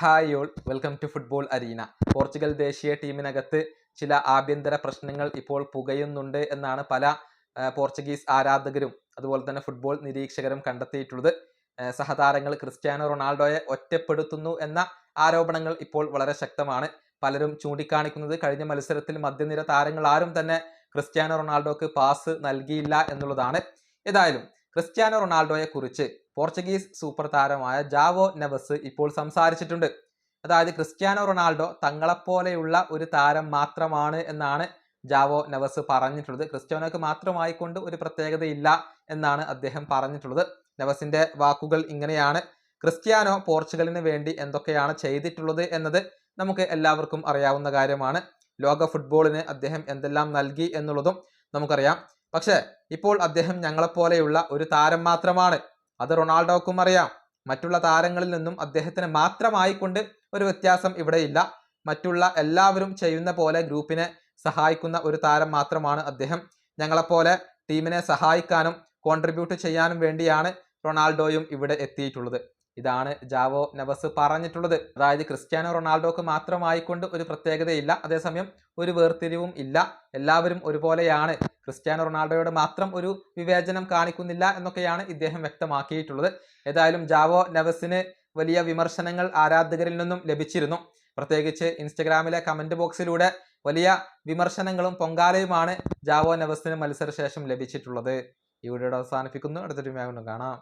Hi all, welcome to football arena. Portugal ദേശീയ ടീമിനകത്ത് ചില ആഭ്യന്തര പ്രശ്നങ്ങൾ ഇപ്പോൾ പുകയുന്നുണ്ട് എന്നാണ് പല പോർച്ചുഗീസ് ആരാധകരും അതുപോലെ തന്നെ ഫുട്ബോൾ നിരീക്ഷകരും കണ്ടെത്തിയിട്ടുള്ളത്. സഹതാരങ്ങൾ ക്രിസ്ത്യാനോ റൊണാൾഡോയെ ഒറ്റപ്പെടുത്തുന്നു എന്ന ആരോപണങ്ങൾ ഇപ്പോൾ വളരെ ശക്തമാണ്. പലരും ചൂണ്ടിക്കാണിക്കുന്നത് കഴിഞ്ഞ മത്സരത്തിൽ മധ്യനിര താരങ്ങൾ ആരും തന്നെ ക്രിസ്ത്യാനോ റൊണാൾഡോക്ക് പാസ് നൽകിയില്ല എന്നുള്ളതാണ്. ഏതായാലും ക്രിസ്ത്യാനോ റൊണാൾഡോയെ കുറിച്ച് പോർച്ചുഗീസ് സൂപ്പർ താരമായ ജാവോ നെവസ് ഇപ്പോൾ സംസാരിച്ചിട്ടുണ്ട്. അതായത് ക്രിസ്ത്യാനോ റൊണാൾഡോ തങ്ങളെപ്പോലെയുള്ള ഒരു താരം മാത്രമാണ് എന്നാണ് ജാവോ നെവസ് പറഞ്ഞിട്ടുള്ളത്. ക്രിസ്ത്യാനോക്ക് മാത്രമായിക്കൊണ്ട് ഒരു പ്രത്യേകതയില്ല എന്നാണ് അദ്ദേഹം പറഞ്ഞിട്ടുള്ളത്. നെവസിന്റെ വാക്കുകൾ ഇങ്ങനെയാണ്: ക്രിസ്ത്യാനോ പോർച്ചുഗലിന് വേണ്ടി എന്തൊക്കെയാണ് ചെയ്തിട്ടുള്ളത് എന്നത് നമുക്ക് എല്ലാവർക്കും അറിയാവുന്ന കാര്യമാണ്. ലോക ഫുട്ബോളിന് അദ്ദേഹം എന്തെല്ലാം നൽകി എന്നുള്ളതും നമുക്കറിയാം. പക്ഷേ ഇപ്പോൾ അദ്ദേഹം ഞങ്ങളെപ്പോലെയുള്ള ഒരു താരം മാത്രമാണ്. അത് റൊണാൾഡോക്കും അറിയാം. മറ്റുള്ള താരങ്ങളിൽ നിന്നും അദ്ദേഹത്തിന് മാത്രമായിക്കൊണ്ട് ഒരു വ്യത്യാസം ഇവിടെ ഇല്ല. മറ്റുള്ള എല്ലാവരും ചെയ്യുന്ന പോലെ ഗ്രൂപ്പിനെ സഹായിക്കുന്ന ഒരു താരം മാത്രമാണ് അദ്ദേഹം. ഞങ്ങളെപ്പോലെ ടീമിനെ സഹായിക്കാനും കോൺട്രിബ്യൂട്ട് ചെയ്യാനും വേണ്ടിയാണ് റൊണാൾഡോയും ഇവിടെ എത്തിയിട്ടുള്ളത്. ഇതാണ് ജാവോ നെവസ് പറഞ്ഞിട്ടുള്ളത്. അതായത് ക്രിസ്ത്യാനോ റൊണാൾഡോക്ക് മാത്രമായിക്കൊണ്ട് ഒരു പ്രത്യേകതയില്ല, അതേസമയം ഒരു വേർതിരിവും ഇല്ല, എല്ലാവരും ഒരുപോലെയാണ്, ക്രിസ്ത്യാനോ റൊണാൾഡോയോട് മാത്രം ഒരു വിവേചനം കാണിക്കുന്നില്ല എന്നൊക്കെയാണ് ഇദ്ദേഹം വ്യക്തമാക്കിയിട്ടുള്ളത്. ഏതായാലും ജാവോ നെവസിന് വലിയ വിമർശനങ്ങൾ ആരാധകരിൽ നിന്നും ലഭിച്ചിരുന്നു. പ്രത്യേകിച്ച് ഇൻസ്റ്റഗ്രാമിലെ കമന്റ് ബോക്സിലൂടെ വലിയ വിമർശനങ്ങളും പൊങ്കാലയുമാണ് ജാവോ നെവസിന് മത്സരശേഷം ലഭിച്ചിട്ടുള്ളത്. ഈ വീഡിയോ അവസാനിപ്പിക്കുന്നു. അടുത്തൊരു വീഡിയോയിൽ കാണാം.